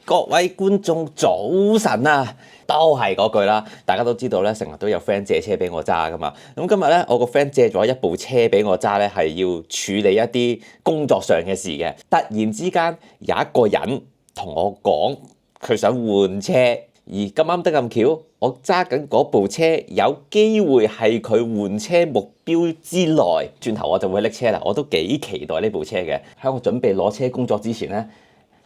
各位觀眾早晨啊，都係嗰句啦，大家都知道咧，成日都有 friend 借車俾我揸噶嘛。咁今日咧，我個 friend 借咗一部車俾我揸咧，係要處理一啲工作上嘅事嘅。突然之間有一個人同我講，佢想換車，而咁啱得咁巧，我揸緊嗰部車有機會係佢換車目標之內。轉頭我就會拎車啦，我都幾期待呢部車嘅。喺我準備攞車工作之前咧，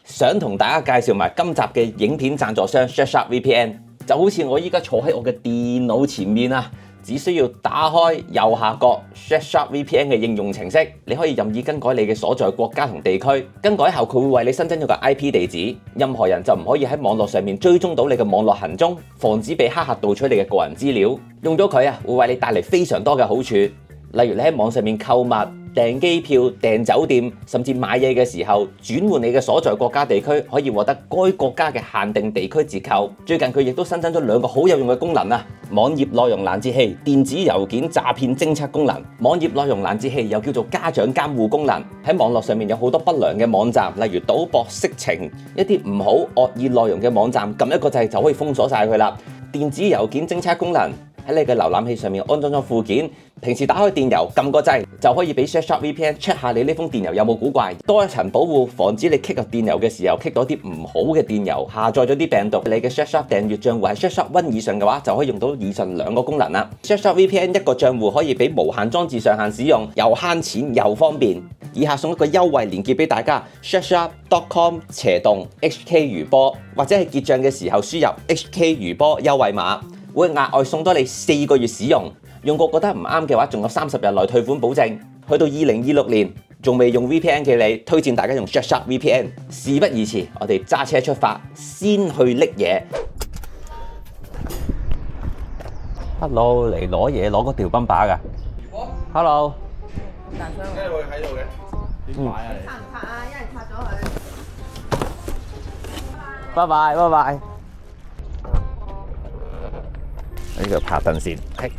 想同大家介紹埋今集嘅影片贊助商 Surfshark VPN， 就好似我依家坐喺我嘅電腦前面啊，只需要打開右下角 Surfshark VPN 嘅應用程式，你可以任意更改你嘅所在國家同地區，更改後佢會為你新增咗個 IP 地址，任何人就唔可以喺網絡上面追蹤到你嘅網絡行蹤，防止被黑客盜取你嘅個人資料。用咗佢啊，會為你帶嚟非常多嘅好處，例如你喺網上面購物、訂機票、訂酒店，甚至買嘢嘅時候，轉換你嘅所在國家地區，可以獲得該國家嘅限定地區折扣。最近佢亦都新增咗兩個好有用嘅功能啊！網頁內容攔截器、電子郵件詐騙偵測功能。網頁內容攔截器又叫做家長監護功能。喺網絡上面有好多不良嘅網站，例如賭博、色情，一啲唔好惡意內容嘅網站，撳一個掣就可以封鎖晒佢啦。電子郵件偵測功能。喺你嘅瀏覽器上面安裝咗附件，平時打開電郵撳個掣就可以俾 Surfshark VPN check 下你呢封電郵有冇古怪，多一層保護，防止你 click 入電郵嘅時候 click 到啲唔好嘅電郵，下載咗啲病毒。你嘅 Surfshark 訂閱賬戶係 Surfshark One 以上嘅話，就可以用到以上兩個功能啦。Surfshark VPN 一個賬戶可以俾無限裝置上限使用，又慳錢又方便。以下送一個優惠連結俾大家 ，surfshark.com/HK 餘波，或者係結賬嘅時候輸入 HK 餘波優惠碼。會額外送多你4個月使用，用過覺得唔啱嘅話，仲有30日內退款保證。去到2026年，仲未用 VPN 嘅你，推薦大家用 Surfshark VPN。事不宜遲，我哋揸車出發，先去拎嘢。Hello， 嚟攞嘢，攞個調泵把㗎。Hello。大箱。點解會喺度嘅？點買啊？拆唔拆啊？一人拆咗佢。拜拜，拜拜。呢個拍燈先，係。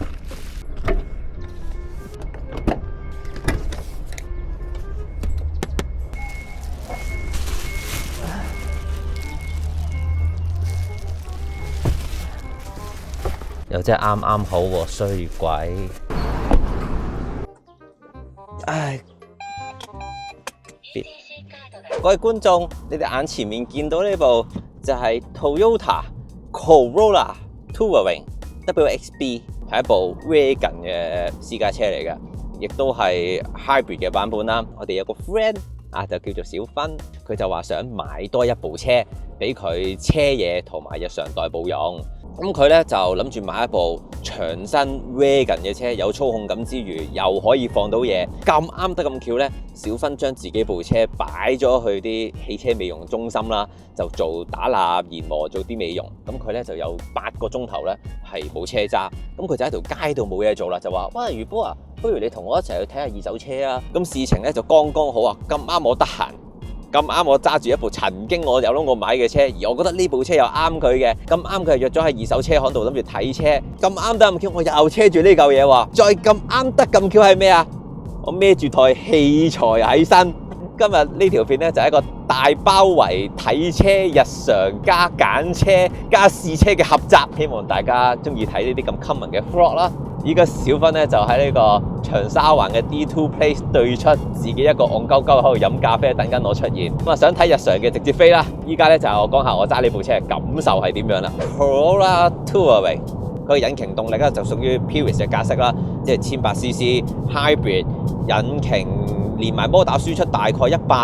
又真係啱啱好喎，衰鬼！唉，各位觀眾，你哋眼前面見到呢部就係 Toyota Corolla Touring。WXB 係一部 wagon 嘅私家車嚟嘅，亦都係 hybrid 嘅版本啦。我哋有個 friend 啊，就叫做小芬，佢就話想買多一部車俾佢車嘢同埋日常代步用。咁佢咧就諗住買一部長身 wagon 嘅車，有操控感之餘又可以放到嘢。咁啱得咁巧咧，小芬將自己部車擺咗去啲汽車美容中心啦，就做打蠟、研磨，做啲美容。咁佢咧就有8個鐘頭咧係冇車揸。咁佢就喺條街度冇嘢做啦，就話：喂，余波啊，不如你同我一齊去睇下二手車啊！咁事情咧就剛剛好啊，咁啱我得閒。咁啱我揸住一部曾經我有諗過買嘅車，而我覺得呢部車又啱佢嘅，咁啱佢係約咗喺二手車行度諗住睇車，咁啱得咁巧，我又車住呢嚿嘢喎，再咁啱得咁巧係咩啊？我孭住台器材喺身，今日呢條片咧就係一個大包圍睇車日常加揀車加試車嘅合集，希望大家中意睇呢啲咁 common 嘅 vlog 啦。依家小芬咧就喺呢個長沙灣嘅 D2 Place 對出，自己一個戇鳩鳩喺度飲咖啡，等緊我出現。咁啊，想睇日常嘅直接飛啦！依家咧就我講下我揸呢部車嘅感受係點樣啦。Corolla Touring 佢嘅引擎動力咧就屬於 Purus 嘅格式啦，即係1800cc hybrid 引擎，連埋摩打輸出大概120匹，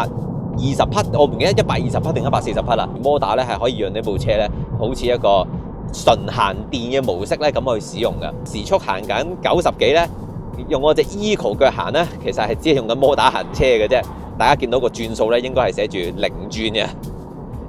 我唔記得120匹定140匹啦。摩打咧係可以讓呢部車咧好似一個純行電嘅模式咧咁去使用嘅，時速行緊90幾咧，用我隻 Eco 腳行咧，其實係只係用緊摩打行車嘅啫。大家見到個轉數咧，應該係寫住0轉嘅。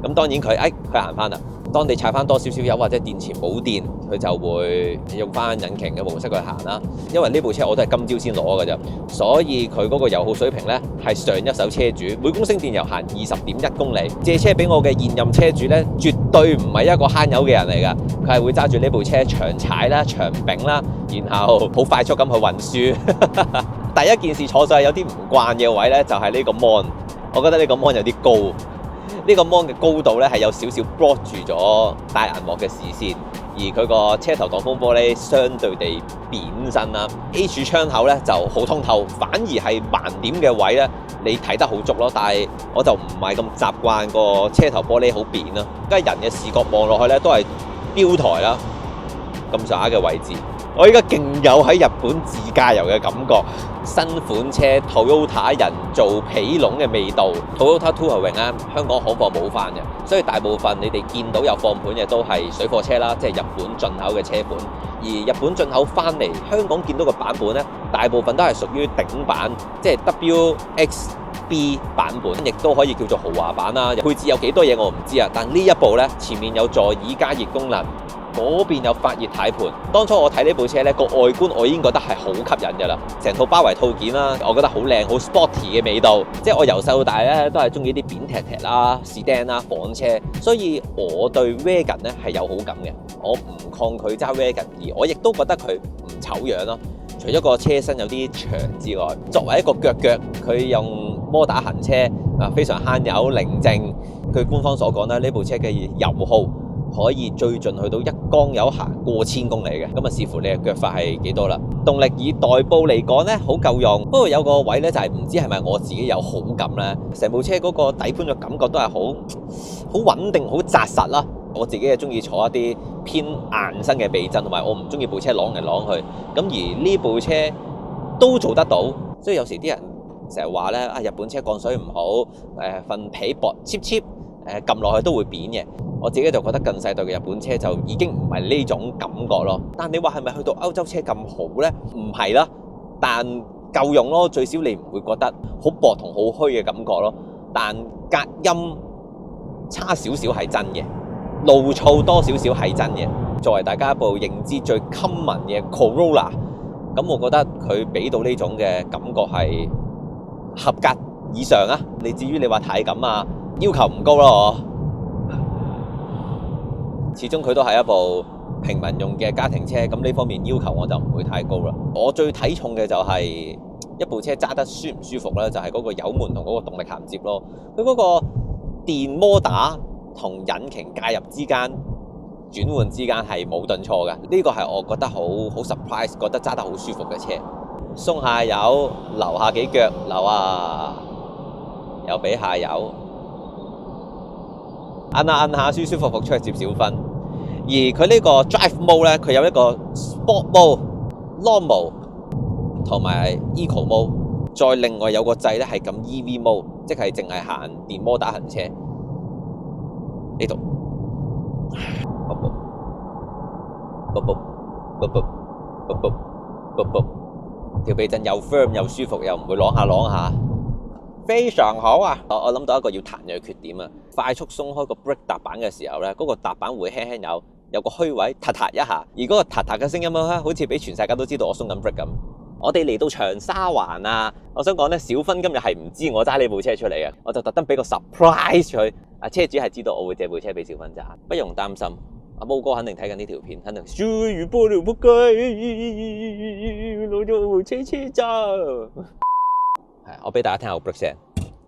咁當然佢行翻啦。當你踩翻多少少油或者電池冇電，佢就會用翻引擎嘅模式去行啦。因為呢部車我都係今朝先攞嘅啫，所以佢嗰個油耗水平咧係上一手車主每公升電油行20.1公里。借車俾我嘅現任車主咧，絕對唔係一個慳油嘅人嚟㗎，佢係會揸住呢部車長踩啦、長柄啦，然後好快速咁去運輸。第一件事坐上去有啲唔慣嘅位咧，就係呢個 mon， 我覺得呢個 mon 有啲高。呢個 mon 嘅高度咧係有少少 block 住咗大銀幕嘅視線，而佢個車頭擋風玻璃相對地扁身啦。H 窗口咧就好通透，反而係盲點嘅位咧，你睇得好足咯。但係我就唔係咁習慣個車頭玻璃好扁咯。而家人嘅視覺望落去咧都係標台啦咁上下嘅位置。我依家勁有喺日本自駕遊嘅感覺，新款車 Toyota 人造皮籠嘅味道。Toyota Touring 咧，香港行貨冇翻嘅，所以大部分你哋見到有放盤嘅都係水貨車啦，即係日本進口嘅車款。而日本進口翻嚟香港見到嘅版本咧，大部分都係屬於頂版，即係 WXB 版本，亦都可以叫做豪華版啦。配置有幾多嘢我唔知啊，但呢一部咧前面有座椅加熱功能。嗰邊有發熱軚盤，當初我睇呢部車呢個外觀我已經覺得係好吸引嘅啦，成套包圍套件啦，我覺得好靚，好 sporty 嘅味道。即係我由細到大呢都係中意啲扁踢踢啦、sedan 啦、房車，所以我對 Wagon 呢係有好感嘅。我唔抗拒揸 Wagon， 而我亦都覺得佢唔醜樣咯。除咗個車身有啲長之外，作為一個腳，佢用摩打行車啊，非常慳油、寧靜。據官方所講呢部車嘅油耗可以最盡去到一缸油行過千公里嘅，咁啊視乎你嘅腳法係幾多啦。動力以代步嚟講呢，好夠用，不過有個位呢，就係唔知係咪我自己有好感呢。成部車嗰個底盤嘅感覺都係好穩定、好紮實啦。我自己係中意坐一啲偏硬身嘅避震，同埋我唔中意部車啷嚟啷去。咁而呢部車都做得到，所以有時啲人成日話呢，日本車降水唔好，份皮薄 cheap， 撳落去都會扁嘅。我自己就覺得近世代嘅日本車就已經唔係呢種感覺咯。但你話係咪去到歐洲車咁好呢？唔係啦，但夠用咯，最少你唔會覺得好薄同好虛嘅感覺咯。但隔音差少少係真嘅，路噪多少少係真嘅。作為大家一部認知最 common 嘅 Corolla， 咁我覺得佢俾到呢種嘅感覺係合格以上啊。你至於你話體感啊，要求唔高咯。始終佢都係一部平民用嘅家庭車，咁呢方面要求我就唔會太高啦。我最睇重嘅就係一部車揸得舒唔舒服咧，就係嗰個油門同嗰個動力銜接咯。佢嗰個電摩打同引擎介入之間轉換之間係冇頓挫嘅，呢個係我覺得好 surprise， 覺得揸得好舒服嘅車。鬆下油，留下幾腳，留啊，又俾下油。按下舒舒服服出去接小分，而佢呢個 drive mode 咧，佢有一個 sport mode、long mode 同埋 eco mode， 再另外有個掣咧係撳 EV mode， 即係淨係行電摩打行車。呢度，條避震又 firm 又舒服，又唔會啷下。非常好啊！我諗到一個要彈嘅缺點啊，快速鬆開個 brake 踏板嘅時候咧，嗰個踏板會輕輕有個虛位，嗒嗒一下，而嗰個嗒嗒嘅聲音咧，好似俾全世界都知道我鬆緊 brake 咁。我哋嚟到長沙灣啊，我想講咧，小芬今日係唔知我揸呢部車出嚟嘅，我就特登俾個 surprise 佢。車主係知道我會借部車俾小芬揸，不用擔心。阿毛哥肯定睇緊呢條片，肯定小魚波條仆街，攞咗部車揸。係，我俾大家聽下個 brake 聲，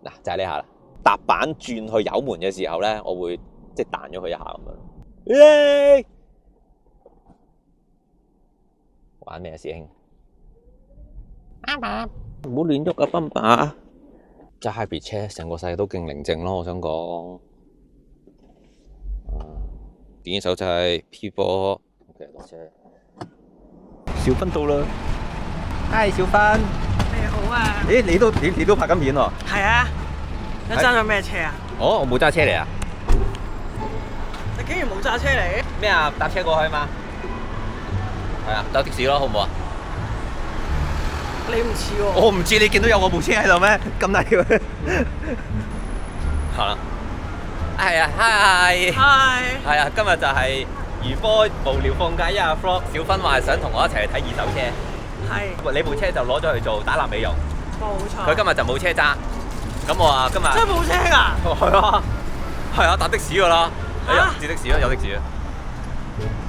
嗱就係呢下啦。踏板轉去油門嘅時候咧，我會即係彈咗佢一下咁樣。玩咩啊，師兄？爸爸，唔好亂喐啊，爸爸。揸 hybrid 車，成個世界都勁寧靜咯，我想講。點手掣 P 波 ，OK 落車。小芬到啦，嗨，小芬。你好啊！咦，你都拍緊片喎？係啊！你揸咗咩車啊？我冇揸車嚟啊！你竟然冇揸車嚟？咩啊？搭車過去嘛？係啊，搭的士咯，好唔好啊？你唔似喎。我唔似，你見到有我部車喺度咩？咁大條。係啦。係啊，係啊，今日就係餘波無聊放假一日 vlog， 小芬話想同我一齊去睇二手車。係。你部車就攞咗去做打蠟美容。冇錯。佢今日就冇車揸，咁我話今日。真係冇車㗎？係啊，搭的士㗎啦。嚇？接的士咯，有的士啊。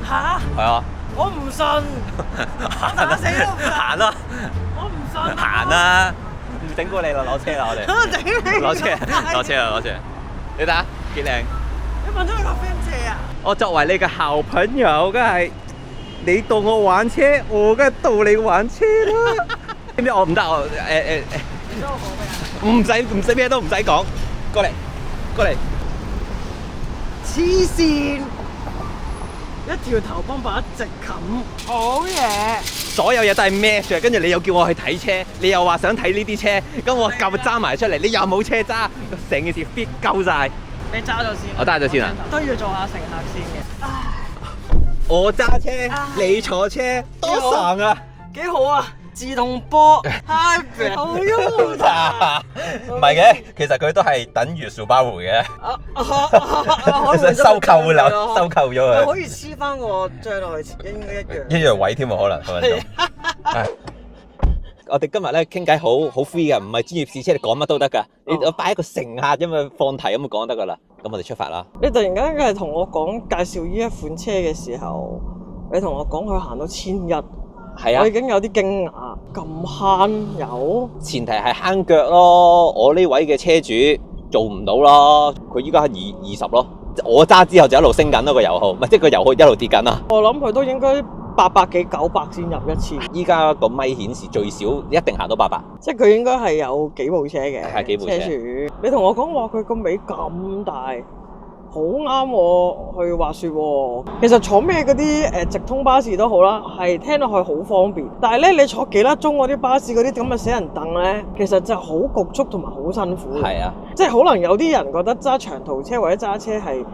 嚇？係啊。我唔信。打死都唔信。行啦。我唔信。行啦。唔整過你啦，攞車啦，我哋。攞車。你睇下幾靚。你問咗你個 friend 借啊？我作為你嘅好朋友，梗係你導我玩車，我梗係導你玩車啦。知唔知我唔得？我你想我講咩啊？唔使咩都唔使講，過嚟過嚟。黐線！一條頭幫把一直冚，好嘢！所有嘢都係 match 嘅，跟住你又叫我去睇車，你又話想睇呢啲車，咁我夠揸埋出嚟，你又冇車揸，成件事 fit 夠晒。你揸咗先，我揸咗先啊！都要做下乘客先嘅。我揸車，你坐車，多爽啊！幾好啊！自動波 hybrid 好優雅。唔係嘅，其實佢都係等於數包回嘅。可以收購啦，收購咗佢。可以黐翻個張落去，應該一樣。一樣位添喎，可能分分鐘。係。我哋今日咧傾偈好 free 噶，唔係專業試車，你講乜都得噶。你我擺一個乘客咁樣放題咁就講得噶啦。咁我哋出發啦。你突然間係同我講介紹呢一款車嘅時候，你同我講佢行到1100。係啊，我已經有啲驚訝，咁慳油？前提係慳腳咯。我呢位嘅車主做唔到咯，佢依家係20咯。我揸之後就一路升緊咯個油耗，唔係即係個油耗一路跌緊啊。我諗佢都應該800幾900先入一次。依家個咪顯示最少一定行到800，即係佢應該係有幾部車嘅。係幾部車。車主，你同我講話佢個尾咁大。好啱我去滑雪喎。其實坐咩嗰啲直通巴士都好啦，係聽落去好方便。但係咧，你坐幾粒鐘嗰啲巴士嗰啲咁嘅死人凳咧，其實就好局促同埋好辛苦。係啊，即係可能有啲人覺得揸長途車或者揸車係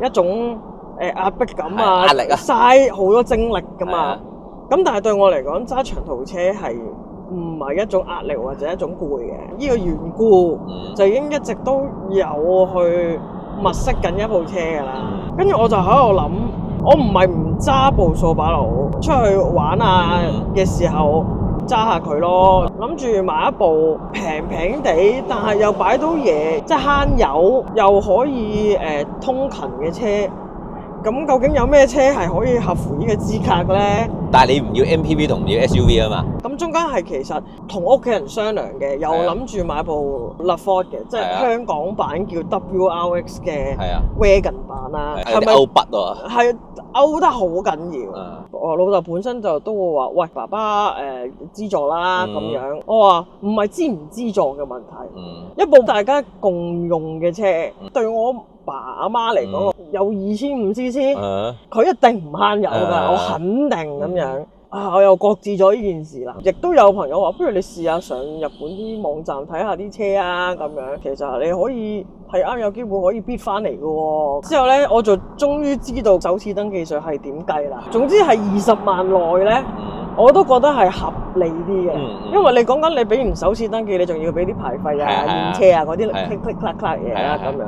一種壓迫感啊，壓力啊，嘥好多精力㗎嘛。咁但係對我嚟講，揸長途車係唔係一種壓力或者一種攰嘅。呢個緣故就已經一直都有去物色緊一部車㗎啦，跟住我就喺度諗，我唔係唔揸部掃把佬出去玩啊嘅時候揸下佢咯，諗住買一部平平地，但係又擺到嘢，即係慳油又可以通勤嘅車。咁究竟有咩車係可以合乎呢個資格嘅咧？但係你唔要 MPV 同唔要 SUV 啊嘛？咁中間係其實同屋企人商量嘅，又諗住買部 LaFord 嘅，即係香港版叫 WRX 嘅 Wagon 版啦。係咪歐筆喎？係歐得好緊要。我老豆本身就都會話：喂，爸爸資助啦咁樣。我話唔係資唔資助嘅問題，一部大家共用嘅車，對我爸阿媽嚟講，有2500cc，佢一定唔慳油㗎，我肯定咁樣。我又擱置咗呢件事啦。亦都有朋友話：不如你試下上日本啲網站睇下啲車啊咁樣。其實你可以係啱有機會可以 bid 翻嚟嘅喎。之後咧，我就終於知道首次登記稅係點計啦。總之係20萬內咧，我都覺得係合理啲嘅。因為你講緊你俾完首次登記，你仲要俾啲牌費啊、驗車啊嗰啲 click click clack 嘢啦咁樣。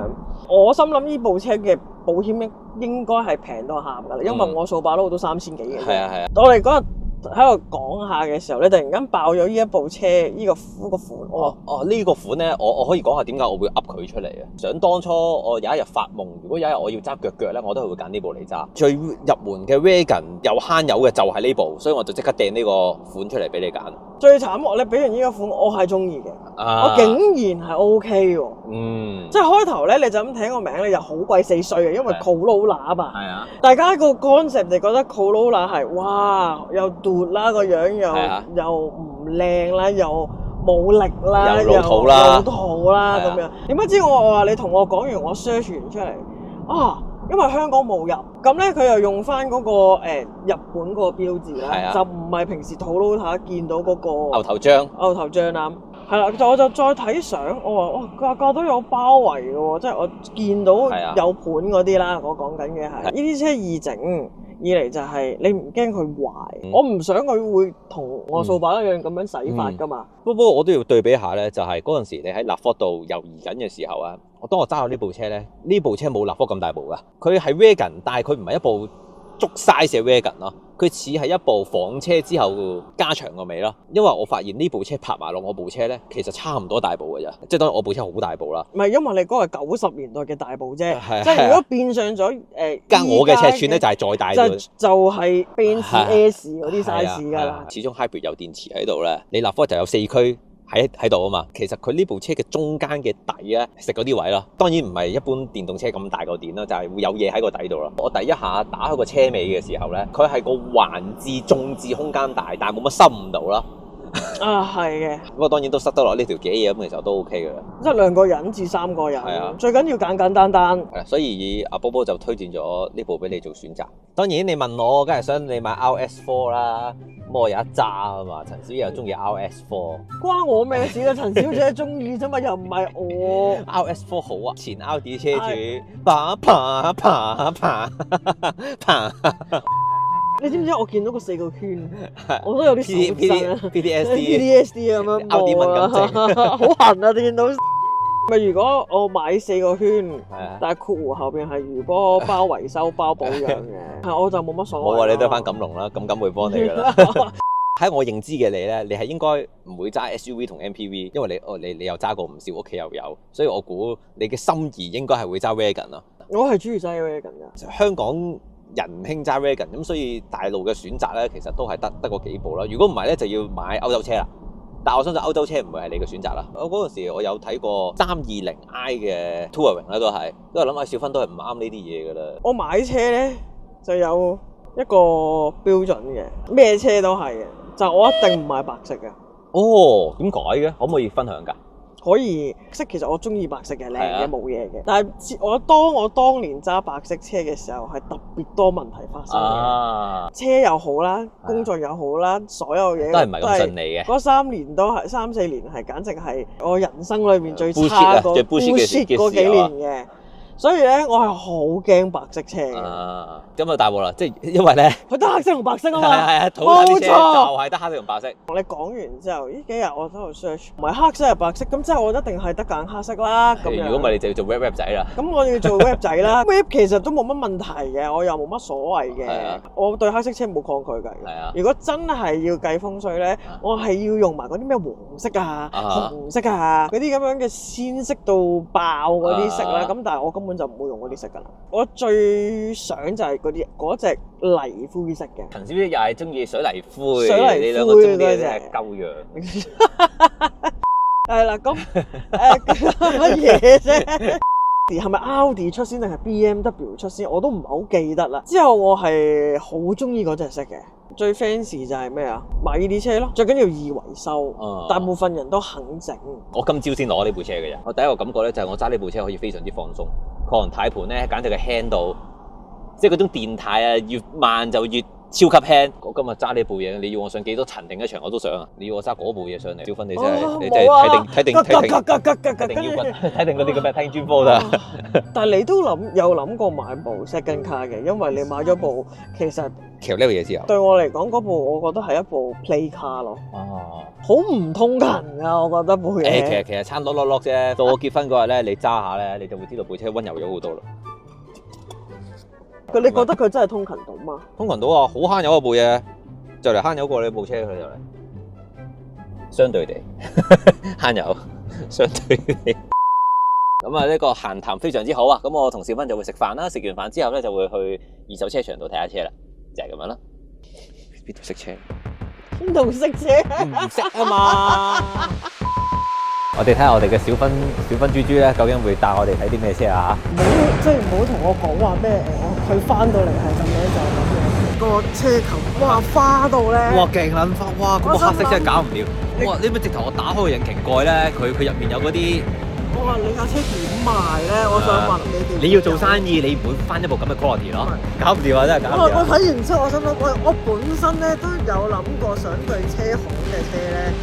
我心諗呢部車嘅保險應該係平到喊㗎啦，因為我掃把佬都3000幾嘅。係啊係啊。我哋嗰日喺度講下嘅時候，你突然間爆咗呢一部車呢個款。呢個款咧，我可以講下點解我會噏佢出嚟啊！想當初我有一日發夢，如果有一日我要揸腳咧，我都係會揀呢部嚟揸。最入門嘅 Wagon 又慳油嘅就係呢部，所以我就即刻訂呢個款出嚟俾你揀。最慘你俾完呢個款，我係中意嘅，我竟然係 OK 喎。即係開頭咧，你就咁聽個名咧，又好鬼死衰嘅，因為 Corolla 嘛。係啊。大家個 concept 就覺得 Corolla 係哇又嘟啦個樣又唔靚啦，又冇力啦，又老土啦咁樣。點不知我話你同我講完，我 search 完出嚟因為香港冇入，咁咧佢又用翻嗰個日本嗰個標誌啦，就唔係平時Toyota見到嗰個牛頭章啦。係啦，我就再睇相，我話哇價都有包圍嘅喎，即係我見到有盤嗰啲啦。我講緊嘅係呢啲車易整，二嚟就係你唔驚佢壞，我唔想佢會同我掃把一樣咁樣洗法㗎嘛。不過我都要對比下咧，就係嗰陣時你喺 LaFord 度猶豫緊嘅時候啊，當我揸咗呢部車咧，呢部車冇 LaFord 咁大部㗎，佢係 Wagon， 但係佢唔係一部足 size 嘅 Wagon 咯，佢似係一部房車之後加長個尾咯。因為我發現呢部車拍埋落我部車咧，其實差唔多大部㗎咋，即係當然我部車好大部啦。唔係因為你嗰個係90年代嘅大部啫，即係如果變相咗加我嘅尺寸咧就係再大啲，就係 Benz S 嗰啲 size 㗎啦。始終 Hybrid 有電池喺度咧，你 LaFord 就有4驅。喺度啊嘛。其實佢呢部車嘅中間嘅底咧食嗰啲位咯，當然唔係一般電動車咁大個電啦，就係會有嘢喺個底度咯。我第一下打開個車尾嘅時候咧，佢係個橫置縱置空間大，但係冇乜深度啦。啊，係嘅。不過當然都塞得落呢條幾嘢，咁其實都 OK 嘅啦。即係2個人至3個人，係啊，最緊要簡簡單單。係，所以阿波波就推薦咗呢部俾你做選擇。當然你問我，梗係想你買 RS4 啦。咁我有一揸啊嘛，陳小姐又中意 RS4，關我咩事咧？陳小姐中意啫嘛，又唔係我。RS4 好啊，前 Audi 車主，啪啪啪啪啪。你知唔知我見到個4個圈，我都有啲手震啊 PTSD 咁樣，Audi 敏感症，好痕啊！見到咪如果我買4個圈，啊，但係括弧後邊係餘波包維修包保養嘅，係我就冇乜所謂。冇啊，你得翻錦龍啦，咁會幫你噶啦。喺我認知嘅你咧，你係應該唔會揸 SUV 同 MPV，因為你又揸過唔少，屋企又有，所以我估你嘅心儀應該係會揸 Wagon 啊。我係中意揸 Wagon 㗎。香港人唔興揸 Wagon，咁所以大陸嘅選擇咧，其實都係得嗰幾部啦。如果唔係咧，就要買歐洲車啦。但我相信歐洲車唔會係你嘅選擇啦。我嗰陣時我有睇過320i 嘅 Touring 咧，都係諗下小芬都係唔啱呢啲嘢㗎啦。我買車咧就有一個標準嘅，咩車都係嘅，就我一定唔買白色嘅。哦，點解嘅？可唔可以分享㗎？可以，其實我中意白色嘅，靚嘅冇嘢嘅。但係我當年揸白色車嘅時候，係特別多問題發生嘅。車又好啦，工作又好啦，所有嘢都係唔係咁順利嘅。嗰3年都係3-4年係簡直係我人生裏面最差嗰嗰幾年嘅。所以咧，我係好驚白色車嘅。咁啊大鑊啦，即係因為咧，佢得黑色同白色啊嘛。係啊，土產啲車就係得黑色同白色。你講完之後，呢幾日我喺度 search， 唔係黑色係白色，咁即係我一定係得揀黑色啦。咁樣。如果唔係，你就要做 rap 仔啦。咁我要做 rap 仔啦。rap 其實都冇乜問題嘅，我又冇乜所謂嘅。我對黑色車冇抗拒㗎。係啊。如果真係要計風水咧，我係要用埋嗰啲咩黃色啊、紅色啊嗰啲咁樣嘅鮮色到爆嗰啲色啦。咁但係我根本就唔會用嗰啲色㗎啦。我最想就係嗰隻泥灰色嘅。陳小姐又係中意水泥灰，你兩個中意嘅啫，鳩樣。係啦，咁乜嘢啫？係咪 Audi 出先定係 BMW 出先？我都唔係好記得啦。之後我係好中意嗰隻色嘅。最 fancy 就係咩啊？買呢啲車咯，最緊要易維修。大部分人都肯整。我今朝先攞呢部車嘅啫。我第一個感覺咧就係我揸呢部車可以非常之放鬆。抗軚盤咧簡直係輕到，即係嗰種電軚啊，越慢就越超級輕。我今日揸呢部嘢，你要我上幾多層停一場我都想啊！你要我揸嗰部嘢上嚟，小芬你真係你真係睇定腰骨，睇定嗰啲咁嘅聽專科啦。但係你都有諗過買部 second car 嘅，因為你買咗部其實呢個嘢之後，對我嚟講嗰部我覺得係一部 play car 咯。好唔通勤啊！我覺得部嘢。其實差落啫。到我結婚嗰日咧，你揸下咧，你就會知道部車溫柔咗好多啦。你覺得佢真係通勤到嘛？通勤到啊，好慳油啊部嘢，就嚟慳油過你部車佢就嚟。相對地慳油，相對地。咁啊，呢個閒談非常之好啊！咁我同小芬就會食飯啦，食完飯之後咧就會去二手車場度睇下車啦，就係咁樣啦。邊度識車？邊度識車？唔識啊嘛！我哋睇下我哋嘅小芬豬豬咧，究竟會帶我哋睇啲咩車啊？即係唔好同我講話咩佢翻到嚟係咁樣就咁樣。個車頭哇花到咧！哇勁撚花！哇嗰個黑色真係搞唔掂！哇你咪直頭我打開個引擎蓋咧，佢入面有嗰啲。我話你架車點賣咧？我想問你哋。你要做生意，你唔會翻一部咁嘅 quality 咯。搞唔掂啊！真係搞唔掂。我睇完之後，我心諗我本身咧都有諗過想對車行嘅車咧。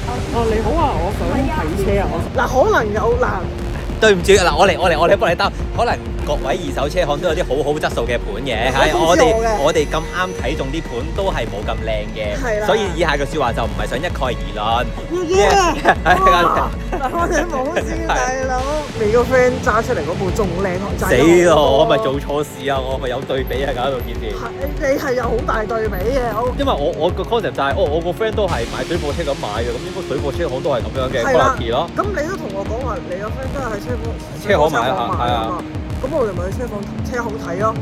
你好啊，我想睇車啊！嗱，可能有嗱。對唔住嗱，我嚟幫你兜。可能各位二手車行都有啲好質素嘅盤嘅，係我哋咁啱睇中啲盤都係冇咁靚嘅，所以以下嘅説話就唔係想一概而論。我哋冇事大佬，你個 friend 揸出嚟嗰部仲靚，死咯！我咪做錯事啊！我咪有對比啊，搞到件事。你係有好大對比嘅，因為我個 concept 就係我個 friend 都係買水貨車咁買嘅，咁應該水貨車行都係咁樣嘅 quality 咯。咁你都同我講話，你個 friend 都係喺車行買啊，係啊。咁我哋咪去車行睇咯。